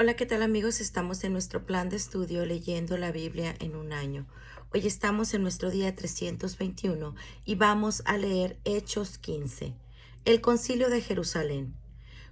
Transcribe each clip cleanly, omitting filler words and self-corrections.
Hola, ¿qué tal amigos? Estamos en nuestro plan de estudio leyendo la Biblia en un año. Hoy estamos en nuestro día 321 y vamos a leer Hechos 15, el Concilio de Jerusalén.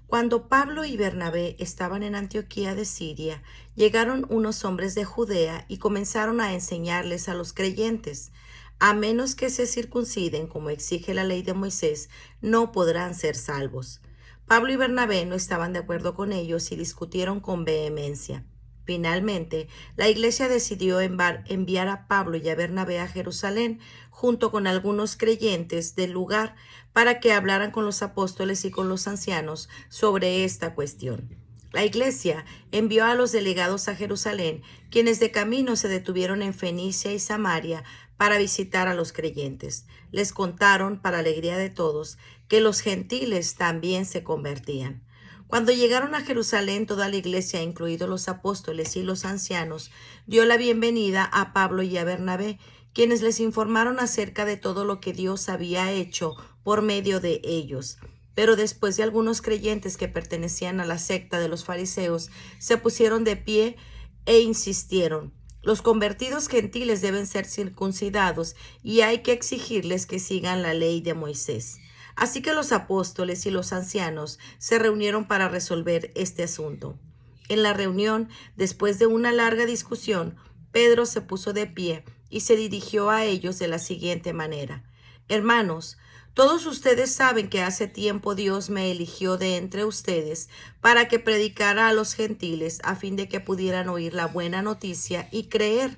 Cuando Pablo y Bernabé estaban en Antioquía de Siria, llegaron unos hombres de Judea y comenzaron a enseñarles a los creyentes: a menos que se circunciden como exige la ley de Moisés, no podrán ser salvos. Pablo y Bernabé no estaban de acuerdo con ellos y discutieron con vehemencia. Finalmente, la iglesia decidió enviar a Pablo y a Bernabé a Jerusalén, junto con algunos creyentes del lugar, para que hablaran con los apóstoles y con los ancianos sobre esta cuestión. La iglesia envió a los delegados a Jerusalén, quienes de camino se detuvieron en Fenicia y Samaria para visitar a los creyentes. Les contaron, para alegría de todos, que los gentiles también se convertían. Cuando llegaron a Jerusalén, toda la iglesia, incluidos los apóstoles y los ancianos, dio la bienvenida a Pablo y a Bernabé, quienes les informaron acerca de todo lo que Dios había hecho por medio de ellos. Pero después de algunos creyentes que pertenecían a la secta de los fariseos se pusieron de pie e insistieron: los convertidos gentiles deben ser circuncidados y hay que exigirles que sigan la ley de Moisés. Así que los apóstoles y los ancianos se reunieron para resolver este asunto. En la reunión, después de una larga discusión, Pedro se puso de pie y se dirigió a ellos de la siguiente manera: hermanos, todos ustedes saben que hace tiempo Dios me eligió de entre ustedes para que predicara a los gentiles a fin de que pudieran oír la buena noticia y creer.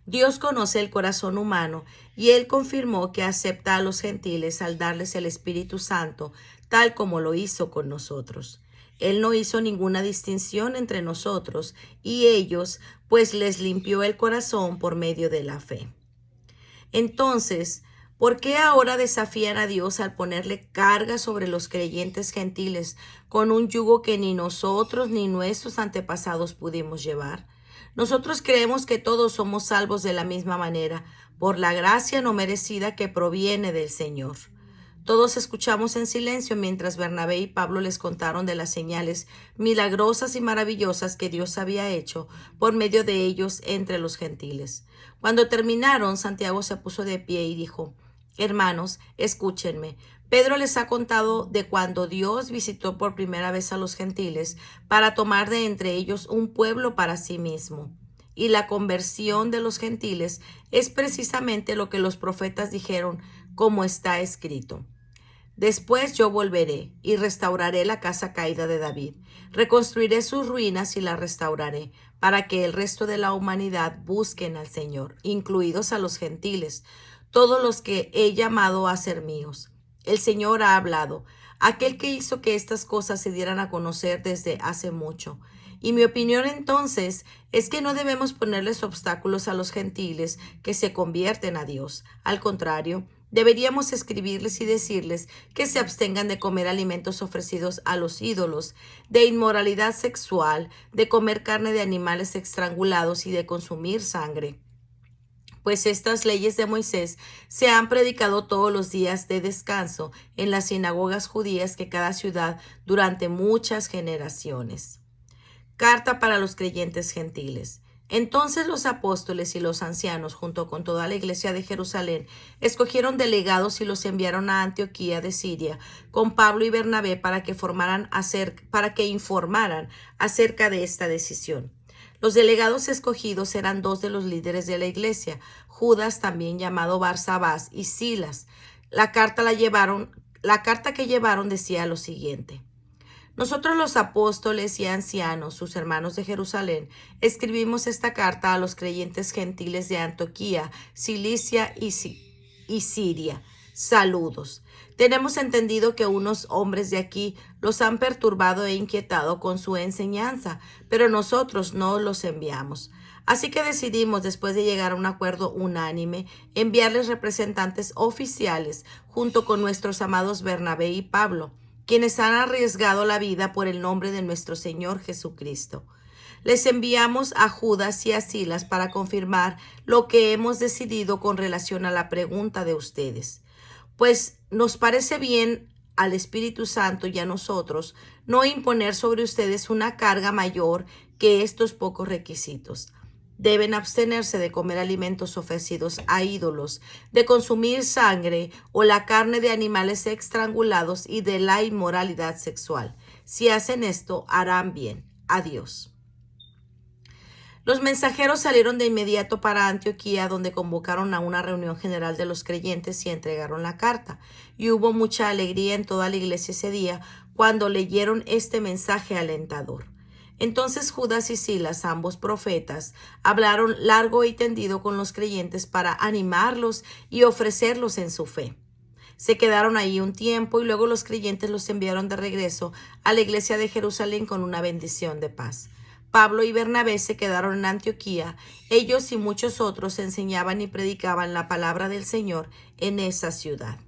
Dios conoce el corazón humano y Él confirmó que acepta a los gentiles al darles el Espíritu Santo, tal como lo hizo con nosotros. Él no hizo ninguna distinción entre nosotros y ellos, pues les limpió el corazón por medio de la fe. Entonces, ¿por qué ahora desafían a Dios al ponerle carga sobre los creyentes gentiles con un yugo que ni nosotros ni nuestros antepasados pudimos llevar? Nosotros creemos que todos somos salvos de la misma manera, por la gracia no merecida que proviene del Señor. Todos escuchamos en silencio mientras Bernabé y Pablo les contaron de las señales milagrosas y maravillosas que Dios había hecho por medio de ellos entre los gentiles. Cuando terminaron, Santiago se puso de pie y dijo: hermanos, escúchenme. Pedro les ha contado de cuando Dios visitó por primera vez a los gentiles para tomar de entre ellos un pueblo para sí mismo. Y la conversión de los gentiles es precisamente lo que los profetas dijeron, como está escrito: después yo volveré y restauraré la casa caída de David. Reconstruiré sus ruinas y la restauraré, para que el resto de la humanidad busquen al Señor, incluidos a los gentiles, todos los que he llamado a ser míos. El Señor ha hablado, aquel que hizo que estas cosas se dieran a conocer desde hace mucho. Y mi opinión entonces es que no debemos ponerles obstáculos a los gentiles que se convierten a Dios. Al contrario, deberíamos escribirles y decirles que se abstengan de comer alimentos ofrecidos a los ídolos, de inmoralidad sexual, de comer carne de animales estrangulados y de consumir sangre. Pues estas leyes de Moisés se han predicado todos los días de descanso en las sinagogas judías de cada ciudad durante muchas generaciones. Carta para los creyentes gentiles. Entonces los apóstoles y los ancianos, junto con toda la iglesia de Jerusalén, escogieron delegados y los enviaron a Antioquía de Siria con Pablo y Bernabé para que informaran acerca de esta decisión. Los delegados escogidos eran dos de los líderes de la iglesia, Judas, también llamado Barsabás, y Silas. La carta que llevaron decía lo siguiente: nosotros los apóstoles y ancianos, sus hermanos de Jerusalén, escribimos esta carta a los creyentes gentiles de Antioquía, Cilicia y Siria. Saludos. Tenemos entendido que unos hombres de aquí los han perturbado e inquietado con su enseñanza, pero nosotros no los enviamos. Así que decidimos, después de llegar a un acuerdo unánime, enviarles representantes oficiales junto con nuestros amados Bernabé y Pablo, quienes han arriesgado la vida por el nombre de nuestro Señor Jesucristo. Les enviamos a Judas y a Silas para confirmar lo que hemos decidido con relación a la pregunta de ustedes. Pues nos parece bien al Espíritu Santo y a nosotros no imponer sobre ustedes una carga mayor que estos pocos requisitos. Deben abstenerse de comer alimentos ofrecidos a ídolos, de consumir sangre o la carne de animales estrangulados y de la inmoralidad sexual. Si hacen esto, harán bien a Dios. Los mensajeros salieron de inmediato para Antioquía, donde convocaron a una reunión general de los creyentes y entregaron la carta. Y hubo mucha alegría en toda la iglesia ese día cuando leyeron este mensaje alentador. Entonces Judas y Silas, ambos profetas, hablaron largo y tendido con los creyentes para animarlos y ofrecerlos en su fe. Se quedaron ahí un tiempo y luego los creyentes los enviaron de regreso a la iglesia de Jerusalén con una bendición de paz. Pablo y Bernabé se quedaron en Antioquía. Ellos y muchos otros enseñaban y predicaban la palabra del Señor en esa ciudad.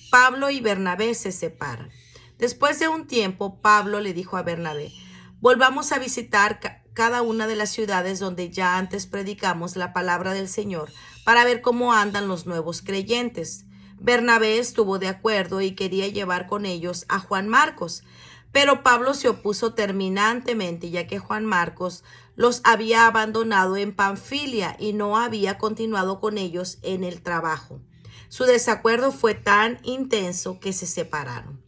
Pablo y Bernabé se separan. Después de un tiempo, Pablo le dijo a Bernabé: volvamos a visitar cada una de las ciudades donde ya antes predicamos la palabra del Señor para ver cómo andan los nuevos creyentes. Bernabé estuvo de acuerdo y quería llevar con ellos a Juan Marcos. Pero Pablo se opuso terminantemente, ya que Juan Marcos los había abandonado en Panfilia y no había continuado con ellos en el trabajo. Su desacuerdo fue tan intenso que se separaron.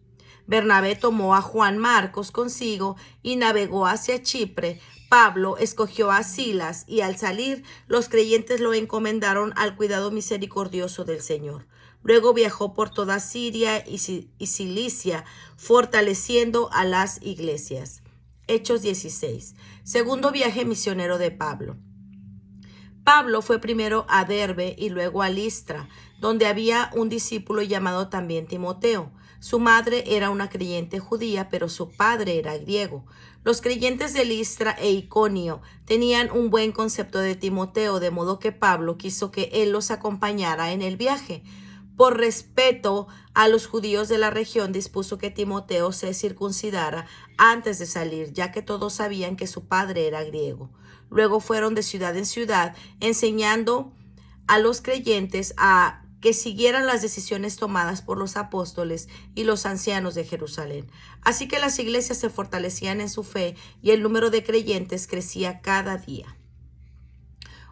Bernabé tomó a Juan Marcos consigo y navegó hacia Chipre. Pablo escogió a Silas y al salir los creyentes lo encomendaron al cuidado misericordioso del Señor. Luego viajó por toda Siria y Cilicia, fortaleciendo a las iglesias. Hechos 16. Segundo viaje misionero de Pablo. Pablo fue primero a Derbe y luego a Listra, donde había un discípulo llamado también Timoteo. Su madre era una creyente judía, pero su padre era griego. Los creyentes de Listra e Iconio tenían un buen concepto de Timoteo, de modo que Pablo quiso que él los acompañara en el viaje. Por respeto a los judíos de la región, dispuso que Timoteo se circuncidara antes de salir, ya que todos sabían que su padre era griego. Luego fueron de ciudad en ciudad, enseñando a los creyentes a que siguieran las decisiones tomadas por los apóstoles y los ancianos de Jerusalén. Así que las iglesias se fortalecían en su fe y el número de creyentes crecía cada día.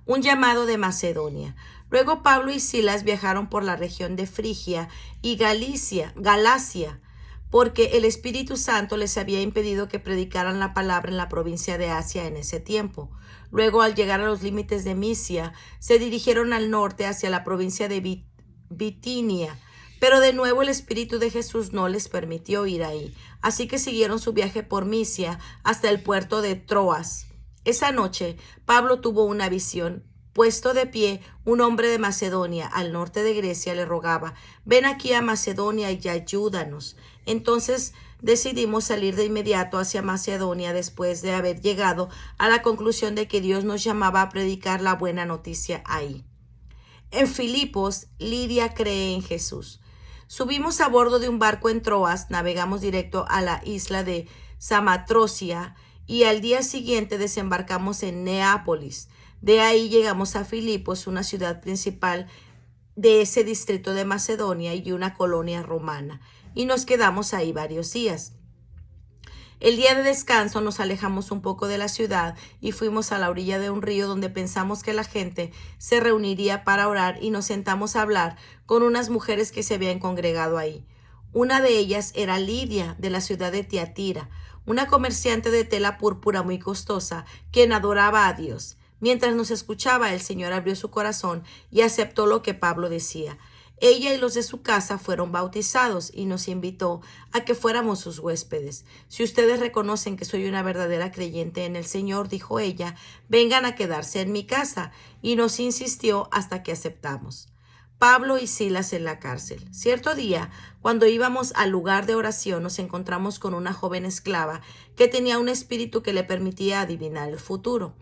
Un llamado de Macedonia. Luego Pablo y Silas viajaron por la región de Frigia y Galacia, porque el Espíritu Santo les había impedido que predicaran la palabra en la provincia de Asia en ese tiempo. Luego, al llegar a los límites de Misia, se dirigieron al norte hacia la provincia de Bitinia, pero de nuevo el Espíritu de Jesús no les permitió ir ahí, así que siguieron su viaje por Misia hasta el puerto de Troas. Esa noche, Pablo tuvo una visión. Puesto de pie, un hombre de Macedonia, al norte de Grecia, le rogaba: ven aquí a Macedonia y ayúdanos. Entonces decidimos salir de inmediato hacia Macedonia después de haber llegado a la conclusión de que Dios nos llamaba a predicar la buena noticia ahí. En Filipos, Lidia cree en Jesús. Subimos a bordo de un barco en Troas, navegamos directo a la isla de Samatrocia y al día siguiente desembarcamos en Neápolis. De ahí llegamos a Filipos, una ciudad principal de ese distrito de Macedonia y una colonia romana, y nos quedamos ahí varios días. El día de descanso nos alejamos un poco de la ciudad y fuimos a la orilla de un río donde pensamos que la gente se reuniría para orar y nos sentamos a hablar con unas mujeres que se habían congregado ahí. Una de ellas era Lidia, de la ciudad de Tiatira, una comerciante de tela púrpura muy costosa, quien adoraba a Dios. Mientras nos escuchaba, el Señor abrió su corazón y aceptó lo que Pablo decía. Ella y los de su casa fueron bautizados y nos invitó a que fuéramos sus huéspedes. Si ustedes reconocen que soy una verdadera creyente en el Señor, dijo ella, vengan a quedarse en mi casa. Y nos insistió hasta que aceptamos. Pablo y Silas en la cárcel. Cierto día, cuando íbamos al lugar de oración, nos encontramos con una joven esclava que tenía un espíritu que le permitía adivinar el futuro.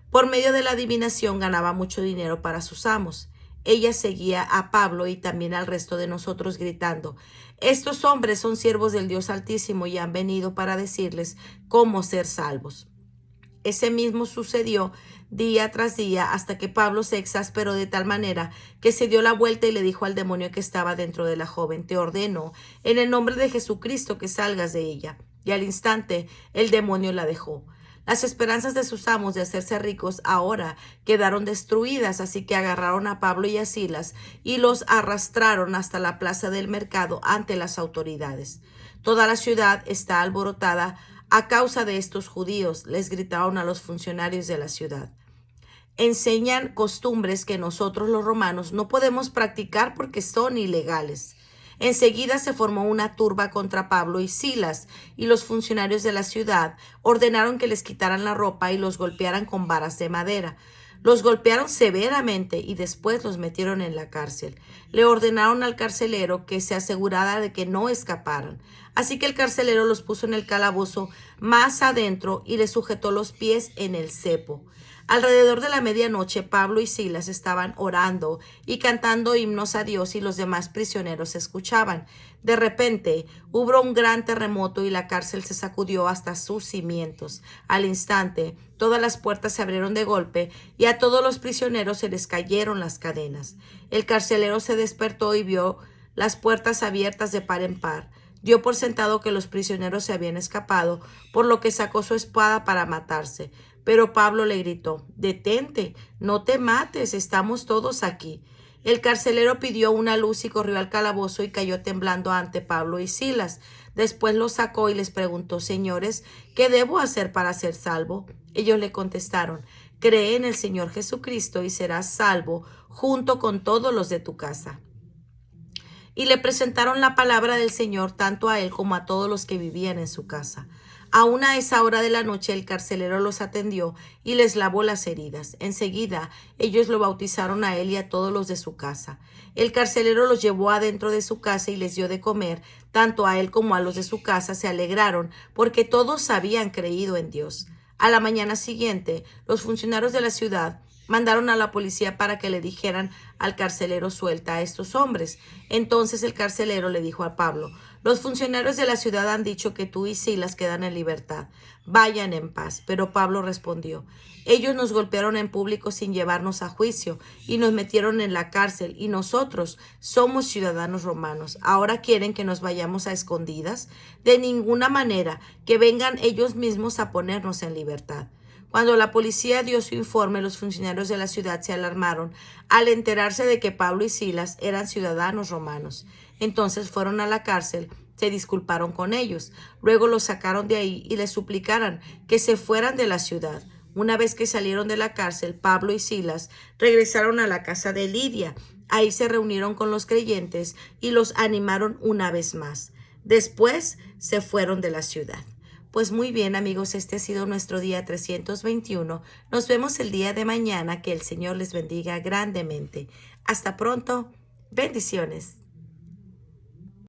Por medio de la adivinación ganaba mucho dinero para sus amos. Ella seguía a Pablo y también al resto de nosotros gritando: estos hombres son siervos del Dios Altísimo y han venido para decirles cómo ser salvos. Ese mismo sucedió día tras día hasta que Pablo se exasperó de tal manera que se dio la vuelta y le dijo al demonio que estaba dentro de la joven: te ordeno en el nombre de Jesucristo que salgas de ella. Y al instante el demonio la dejó. Las esperanzas de sus amos de hacerse ricos ahora quedaron destruidas, así que agarraron a Pablo y a Silas y los arrastraron hasta la plaza del mercado ante las autoridades. Toda la ciudad está alborotada a causa de estos judíos, les gritaron a los funcionarios de la ciudad. Enseñan costumbres que nosotros los romanos no podemos practicar porque son ilegales. Enseguida se formó una turba contra Pablo y Silas, y los funcionarios de la ciudad ordenaron que les quitaran la ropa y los golpearan con varas de madera. Los golpearon severamente y después los metieron en la cárcel. Le ordenaron al carcelero que se asegurara de que no escaparan. Así que el carcelero los puso en el calabozo más adentro y les sujetó los pies en el cepo. Alrededor de la medianoche, Pablo y Silas estaban orando y cantando himnos a Dios y los demás prisioneros escuchaban. De repente hubo un gran terremoto y la cárcel se sacudió hasta sus cimientos. Al instante, todas las puertas se abrieron de golpe y a todos los prisioneros se les cayeron las cadenas. El carcelero se despertó y vio las puertas abiertas de par en par. Dio por sentado que los prisioneros se habían escapado, por lo que sacó su espada para matarse. Pero Pablo le gritó: detente, no te mates, estamos todos aquí. El carcelero pidió una luz y corrió al calabozo y cayó temblando ante Pablo y Silas. Después los sacó y les preguntó: señores, ¿qué debo hacer para ser salvo? Ellos le contestaron: cree en el Señor Jesucristo y serás salvo junto con todos los de tu casa. Y le presentaron la palabra del Señor tanto a él como a todos los que vivían en su casa. Aún a esa hora de la noche el carcelero los atendió y les lavó las heridas. Enseguida ellos lo bautizaron a él y a todos los de su casa. El carcelero los llevó adentro de su casa y les dio de comer. Tanto a él como a los de su casa se alegraron porque todos habían creído en Dios. A la mañana siguiente, los funcionarios de la ciudad mandaron a la policía para que le dijeran al carcelero: suelta a estos hombres. Entonces el carcelero le dijo a Pablo: los funcionarios de la ciudad han dicho que tú y Silas quedan en libertad. Vayan en paz. Pero Pablo respondió: ellos nos golpearon en público sin llevarnos a juicio y nos metieron en la cárcel, y nosotros somos ciudadanos romanos. ¿Ahora quieren que nos vayamos a escondidas? De ninguna manera, que vengan ellos mismos a ponernos en libertad. Cuando la policía dio su informe, los funcionarios de la ciudad se alarmaron al enterarse de que Pablo y Silas eran ciudadanos romanos. Entonces fueron a la cárcel, se disculparon con ellos, luego los sacaron de ahí y les suplicaron que se fueran de la ciudad. Una vez que salieron de la cárcel, Pablo y Silas regresaron a la casa de Lidia. Ahí se reunieron con los creyentes y los animaron una vez más. Después se fueron de la ciudad. Pues muy bien, amigos, este ha sido nuestro día 321. Nos vemos el día de mañana. Que el Señor les bendiga grandemente. Hasta pronto. Bendiciones.